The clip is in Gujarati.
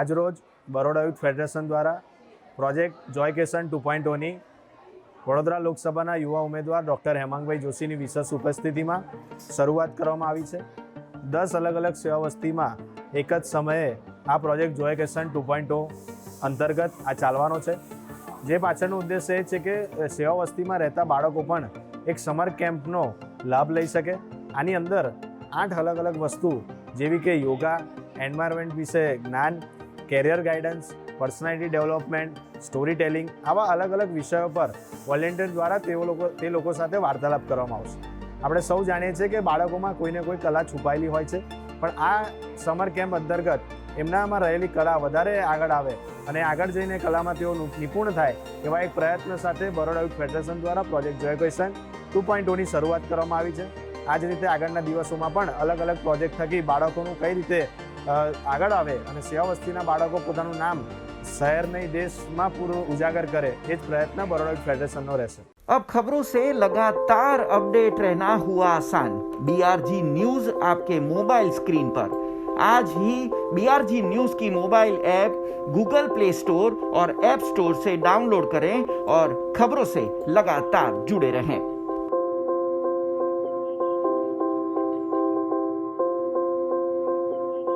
આજરોજ બરોડા યુથ ફેડરેશન દ્વારા પ્રોજેક્ટ જોયકેશન 2.0ની વડોદરા લોકસભાના યુવા ઉમેદવાર ડૉક્ટર હેમાંગભાઈ જોશીની વિશેષ ઉપસ્થિતિમાં શરૂઆત કરવામાં આવી છે. 10 અલગ અલગ સેવા વસ્તીમાં એક જ સમયે આ પ્રોજેક્ટ જોયકેશન 2.0 અંતર્ગત આ ચાલવાનો છે. જે પાછળનો ઉદ્દેશ્ય એ છે કે સેવા વસ્તીમાં રહેતા બાળકો પણ એક સમર કેમ્પનો લાભ લઈ શકે. આની અંદર 8 અલગ અલગ વસ્તુ જેવી કે યોગા, એન્વાયરમેન્ટ વિશે જ્ઞાન, carrier guidance, personality development, story telling આવા અલગ અલગ વિષયો પર વોલેન્ટિયર દ્વારા તે લોકો સાથે વાર્તાલાપ કરવામાં આવશે. આપણે સૌ જાણીએ છીએ કે બાળકોમાં કોઈને કોઈ કલા છુપાયેલી હોય છે, પણ આ સમર કેમ્પ અંતર્ગત એમનામાં રહેલી કળા વધારે આગળ આવે અને આગળ જઈને કલામાં તેઓ નિપુણ થાય એવા એક પ્રયત્ન સાથે બરોડા યુથ ફેડરેશન દ્વારા પ્રોજેક્ટ જોયકેશન 2.0ની શરૂઆત કરવામાં આવી છે. આ જ રીતે આગળના દિવસોમાં પણ અલગ અલગ પ્રોજેક્ટ થકી બાળકોનું કઈ રીતે આગળ આવે અને સેવા વસ્તીના બાળકો પોતાનું નામ શહેર નહીં દેશમાં પૂરું ઉજાગર કરે એ જ પ્રયત્ન બરોડા યુથ ફેડરેશનનો રહેશે. अब खबरों से लगातार अपडेट रहना हुआ आसान. BRG न्यूज आपके मोबाइल स्क्रीन पर. आज ही BRG न्यूज की mobile app Google play store और ऐप स्टोर से डाउनलोड करें और खबरों से लगातार जुड़े रहें.